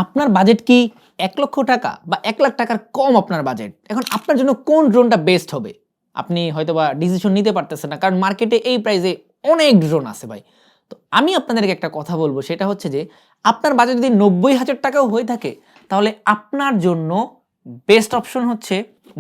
আপনার বাজেট কি ১,০০,০০০ টাকা বা ১,০০,০০০ টাকার কম আপনার বাজেট? এখন আপনার জন্য কোন ড্রোনটা বেস্ট হবে? আপনি হয়তোবা ডিসিশন নিতে পারতেছেন না। কারণ মার্কেটে এই প্রাইসে অনেক ড্রোন আছে ভাই। তো আমি আপনাদেরকে একটা কথা বলব সেটা হচ্ছে যে, আপনার বাজেট যদি ৯০,০০০ টাকাও হয়ে থাকে, তাহলে আপনার জন্য বেস্ট অপশন হচ্ছে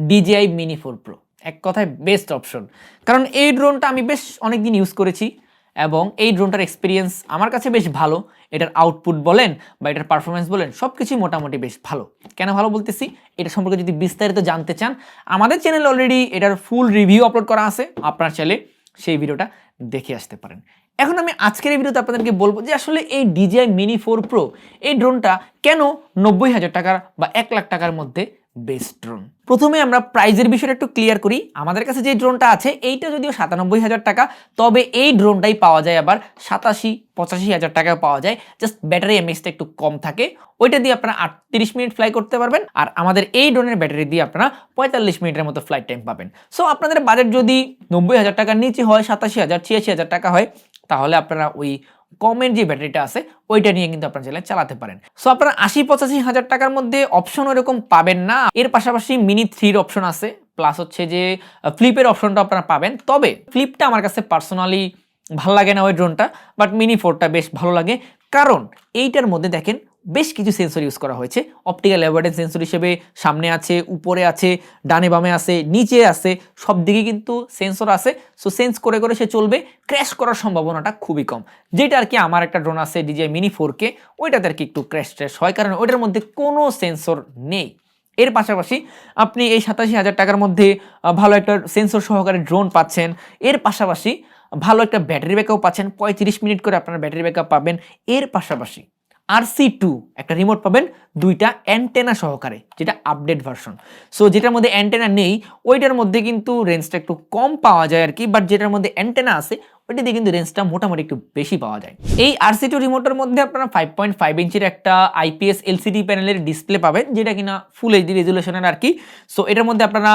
DJI Mini 4 Pro। এক কথায় বেস্ট অপশন। কারণ এই ড্রোনটা আমি বেশ অনেকদিন ইউজ করেছি এবং এই ড্রোনটার এক্সপেরিয়েন্স আমার কাছে বেশ ভালো। এটার আউটপুট বলেন বা এটার পারফরম্যান্স বলেন সবকিছুই মোটামুটি বেশ ভালো। কেন ভালো বলতেছি? এটা সম্পর্কে যদি বিস্তারিত জানতে চান, আমাদের চ্যানেলে অলরেডি এটার ফুল রিভিউ আপলোড করা আছে। আপনারা চাইলে সেই ভিডিওটা দেখে আসতে পারেন। এখন আমি আজকের এই ভিডিওতে আপনাদেরকে বলবো যে আসলে এই DJI Mini 4 Pro এই ড্রোনটা কেন ৯০,০০০ টাকার বা ১,০০,০০০ টাকার মধ্যে বেস্ট ড্রোন। প্রথমে আমরা প্রাইজের বিষয়টা একটু ক্লিয়ার করি। আমাদের কাছে যে ড্রোনটা আছে এইটা যদিও ৯৭,০০০ টাকা, তবে এই ড্রোনটাই পাওয়া যায় আবার ৮৭-৮৫,০০০ টাকায় পাওয়া যায়। জাস্ট ব্যাটারি এমএএইচটা একটু কম থাকে। ওইটা দিয়ে আপনারা ৩৮ মিনিট ফ্লাই করতে পারবেন। আর আমাদের এই ড্রোনের ব্যাটারি দিয়ে আপনারা ৪৫ মিনিটের মতো ফ্লাইট টাইম পাবেন। সো আপনাদের বাজেট যদি ৯০,০০০ টাকার নিচে হয়, ৮৭,০০০-৮৬,০০০ টাকা হয়, তাহলে আপনারা ওই কমের যে ব্যাটারিটা আছে ওইটা নিয়ে কিন্তু আপনারা চাইলে চালাতে পারেন। সো আপনারা ৮০-৮৫,০০০ টাকার মধ্যে অপশন ওরকম পাবেন না। এর পাশাপাশি মিনি 3 অপশন আছে, প্লাস হচ্ছে যে ফ্লিপের অপশনটা আপনারা পাবেন। তবে ফ্লিপটা আমার কাছে পার্সোনালি ভালো লাগে না ওই ড্রোনটা, বাট মিনি 4টা বেশ ভালো লাগে। কারণ এইটার মধ্যে দেখেন বেশ কিছু সেন্সর ইউজ করা হয়েছে। অপটিক্যাল অ্যাভয়েডেন্স সেন্সর হিসেবে সামনে আছে, উপরে আছে, ডানে বামে আছে, নিচে আছে, সব দিকে কিন্তু সেন্সর আছে। সো সেন্স করে করে সে চলবে, ক্র্যাশ করার সম্ভাবনাটা খুবই কম। যেটা আর কি আমার একটা ড্রোন আছে DJI Mini 4K, ওইটাতে আর কি একটু ক্র্যাশ হয়, কারণ ওইটার মধ্যে কোনো সেন্সর নেই। এর পাশাপাশি আপনি এই ৮৭,০০০ টাকার মধ্যে ভালো একটা সেন্সর সহকারে ড্রোন পাচ্ছেন। এর পাশাপাশি ভালো একটা ব্যাটারি ব্যাকআপ পাচ্ছেন, ৩৫ মিনিট করে আপনার ব্যাটারি ব্যাকআপ পাবেন। এর পাশাপাশি RC2 একটা রিমোট পাবেন, ২টা অ্যান্টেনা সহকারে, যেটা আপডেট ভার্সন। সো যেটার মধ্যে অ্যান্টেনা নেই ওইটার মধ্যে কিন্তু রেঞ্জটা একটু কম পাওয়া যায় আর কি, বাট যেটার মধ্যে অ্যান্টেনা আছে ওইটা দিয়ে কিন্তু রেঞ্জটা মোটামুটি একটু বেশি পাওয়া যায়। এই RC2 রিমোটের মধ্যে আপনারা 5.5 ইঞ্চির একটা IPS LCD প্যানেলের ডিসপ্লে পাবেন, যেটা কিনা ফুল HD রেজুলেশনের আর কি। সো এটার মধ্যে আপনারা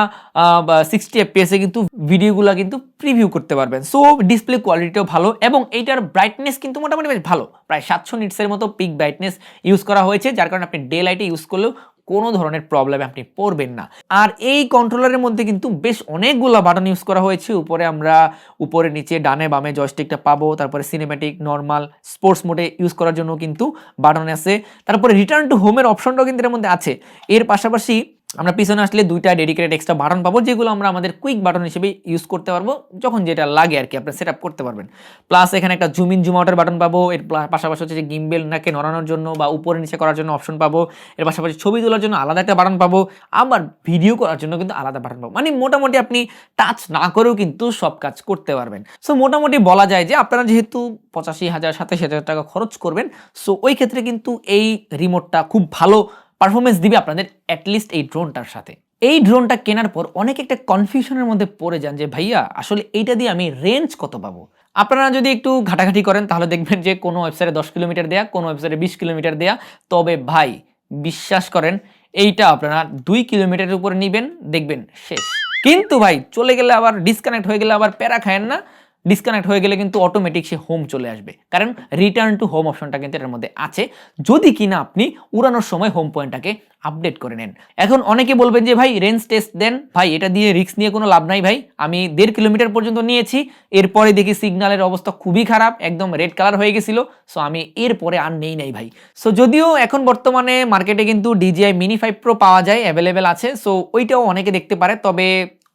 60 FPS এ কিন্তু ভিডিওগুলো কিন্তু প্রিভিউ করতে পারবেন। সো ডিসপ্লে কোয়ালিটিও ভালো এবং এইটার ব্রাইটনেস কিন্তু মোটামুটি বেশ ভালো, প্রায় ৭০০ নিটসের মতো পিক ব্রাইটনেস ইউজ করা হয়েছে, যার কারণে আপনি ডে লাইটে ইউজ করলেও কোনো ধরনের প্রবলেমে আপনি পড়বেন না। আর এই কন্ট্রোলারের মধ্যে কিন্তু বেশ অনেকগুলো বাটন ইউজ করা হয়েছে। উপরে আমরা উপরে নিচে ডানে বামে জয়স্টিকটা পাবো, তারপরে সিনেম্যাটিক, নর্মাল, স্পোর্টস মোডে ইউজ করার জন্য কিন্তু বাটন আছে। তারপরে রিটার্ন টু হোমের অপশনটাও কিন্তু এর মধ্যে আছে। এর পাশাপাশি আমরা পিছনে আসলে 2টা ডেডিকেটেড এক্সট্রা বাটন পাবো, যেগুলো আমরা আমাদের কুইক বাটন হিসেবে ইউজ করতে পারবো যখন যেটা লাগে আর কি, আপনি সেট আপ করতে পারবেন। প্লাস এখানে একটা জুম ইন জুম আউটের বাটন পাবো। এর পাশাপাশি হচ্ছে যে গিম্বেল নাকে নড়ানোর জন্য বা উপরে নিচে করার জন্য অপশন পাবো। এর পাশাপাশি ছবি তোলার জন্য আলাদা একটা বাটন পাবো, আবার ভিডিও করার জন্য কিন্তু আলাদা বাটন পাবো। মানে মোটামুটি আপনি টাচ না করেও কিন্তু সব কাজ করতে পারবেন। সো মোটামুটি বলা যায় যে আপনারা যেহেতু ৮৫,০০০ ২৭,০০০ টাকা খরচ করবেন, সো ওই ক্ষেত্রে কিন্তু এই রিমোটটা খুব ভালো পারফরমেন্স দিবে আপনাদের অ্যাটলিস্ট এই ড্রোনটার সাথে। এই ড্রোনটা কেনার পর অনেকে একটা কনফিউশনের মধ্যে পড়ে যান যে ভাইয়া আসলে এইটা দিয়ে আমি রেঞ্জ কত পাবো। আপনারা যদি একটু ঘাটাঘাটি করেন তাহলে দেখবেন যে কোনো ওয়েবসাইটে ১০ কিলোমিটার দেয়া, কোনো ওয়েবসাইটে ২০ কিলোমিটার দেয়া। তবে ভাই বিশ্বাস করেন এইটা আপনারা ২ কিলোমিটারের উপরে নিবেন, দেখবেন শেষ। কিন্তু ভাই চলে গেলে আবার ডিসকানেক্ট হয়ে গেলে আবার প্যারা খায়েন না। ডিসকানেক্ট হয়ে গেলে কিন্তু অটোমেটিক সে হোম চলে আসবে, কারণ রিটার্ন টু হোম অপশনটা কিন্তু এর মধ্যে আছে, যদি কিনা আপনি উড়ানোর সময় হোম পয়েন্টটাকে আপডেট করে নেন। এখন অনেকে বলবেন যে ভাই রেঞ্জ টেস্ট দেন, ভাই এটা দিয়ে রিস্ক নিয়ে কোনো লাভ নাই ভাই, আমি ১.৫ কিলোমিটার পর্যন্ত নিয়েছি, এরপরে দেখি সিগন্যালের অবস্থা খুবই খারাপ, একদম রেড কালার হয়ে গেছিল, সো আমি এরপরে আর নেই নাই ভাই। সো যদিও এখন বর্তমানে মার্কেটে কিন্তু DJI Mini 5 Pro পাওয়া যায়, অ্যাভেলেবেল আছে, সো ওইটাও অনেকে দেখতে পারে, তবে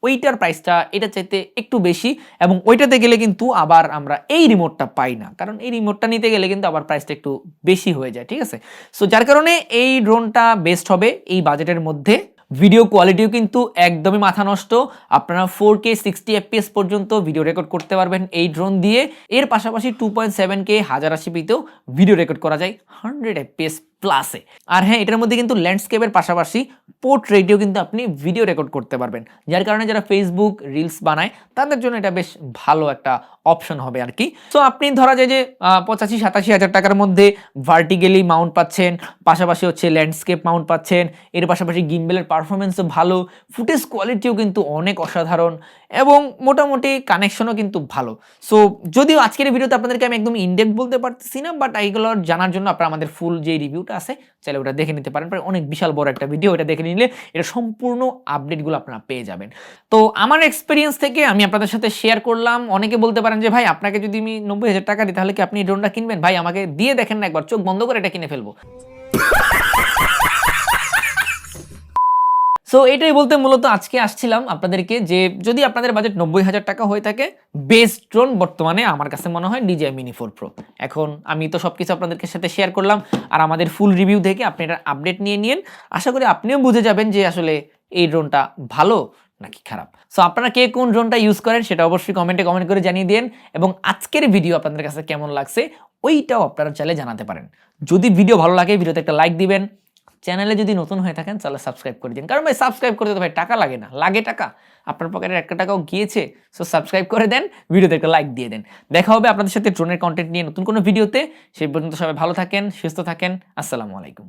ওইটার প্রাইসটা এটা চাইতে একটু বেশি এবং ওইটাতে গেলে কিন্তু আবার আমরা এই রিমোটটা পাই না, কারণ এই রিমোটটা নিতে গেলে কিন্তু আবার প্রাইসটা একটু বেশি হয়ে যায়, ঠিক আছে। সো যার কারণে এই ড্রোনটা বেস্ট হবে এই বাজেটের মধ্যে। ভিডিও কোয়ালিটিও কিন্তু একদমই মাথা নষ্ট, আপনারা 4K 60 FPS পর্যন্ত ভিডিও রেকর্ড করতে পারবেন এই ড্রোন দিয়ে। এর পাশাপাশি 2.7K 1080pতেও ভিডিও রেকর্ড করা যায় 100 FPS প্লাসে। আর হ্যাঁ, এটার মধ্যে কিন্তু ল্যান্ডস্কেপের পাশাপাশি পোর্ট্রেটেও কিন্তু আপনি ভিডিও রেকর্ড করতে পারবেন, যার কারণে যারা ফেসবুক রিলস বানায় তাদের জন্য এটা বেশ ভালো একটা অপশন হবে আর কি। সো আপনি ধরা যায় যে ৮৫-৮৭,০০০ টাকার মধ্যে ভার্টিক্যালি মাউন্ট পাচ্ছেন, পাশাপাশি হচ্ছে ল্যান্ডস্কেপ মাউন্ট পাচ্ছেন, এর পাশাপাশি গিম্বেলের পারফরমেন্সও ভালো, ফুটেজ কোয়ালিটিও কিন্তু অনেক অসাধারণ এবং মোটামুটি কানেকশনও কিন্তু ভালো। সো যদিও আজকের ভিডিওতে আপনাদেরকে আমি একদম ইনডেপথ বলতে পারতেছি না, বাট এইগুলো জানার জন্য আপনারা আমাদের ফুল যে রিভিউ ভিডিওটা আছে, চাইলে ওটা দেখে নিতে পারেন। অনেক বিশাল বড় একটা ভিডিও, এটা দেখে নিলে এটা সম্পূর্ণ আপডেটগুলো আপনারা পেয়ে যাবেন। তো আমার এক্সপেরিয়েন্স থেকে আমি আপনাদের সাথে শেয়ার করলাম। অনেকে বলতে পারেন যে ভাই আপনাকে যদি আমি 90,000 টাকা দিই তাহলে কি আপনি এই ড্রোনটা কিনবেন? ভাই আমাকে দিয়ে দেখেন না একবার, চোখ বন্ধ করে এটা কিনে ফেলবো। সো এটাই বলতে মূলত আজকে আসছিলাম আপনাদেরকে যে যদি আপনাদের বাজেট 90,000 টাকা হয়ে থাকে, বেস্ট ড্রোন বর্তমানে আমার কাছে মনে হয় DJI Mini 4 Pro। এখন আমি তো সবকিছু আপনাদের সাথে শেয়ার করলাম, আর আমাদের ফুল রিভিউ থেকে আপনি এটা আপডেট নিয়ে নিন। আশা করি আপনিও বুঝে যাবেন যে আসলে এই ড্রোনটা ভালো নাকি খারাপ। সো আপনারা কে কোন ড্রোনটা ইউজ করেন সেটা অবশ্যই কমেন্টে কমেন্ট করে জানিয়ে দিন, এবং আজকের ভিডিও আপনাদের কাছে কেমন লাগছে ওইটাও আপনারা চাইলে জানাতে পারেন। যদি ভিডিও ভালো লাগে ভিডিওতে একটা লাইক দিবেন, চ্যানেলে যদি নতুন হয়ে থাকেন তাহলে সাবস্ক্রাইব করে দিন, কারণ ভাই সাবস্ক্রাইব করতে তো ভাই টাকা লাগে না, লাগে টাকা? আপনার পকেটের 1 টাকাও গিয়েছে? সো সাবস্ক্রাইব করে দেন, ভিডিওতে একটা লাইক দিয়ে দেন। দেখা হবে আপনাদের সাথে ড্রোনের কন্টেন্ট নিয়ে নতুন কোনো ভিডিওতে। সেই পর্যন্ত সবাই ভালো থাকেন, সুস্থ থাকেন। আসসালামু আলাইকুম।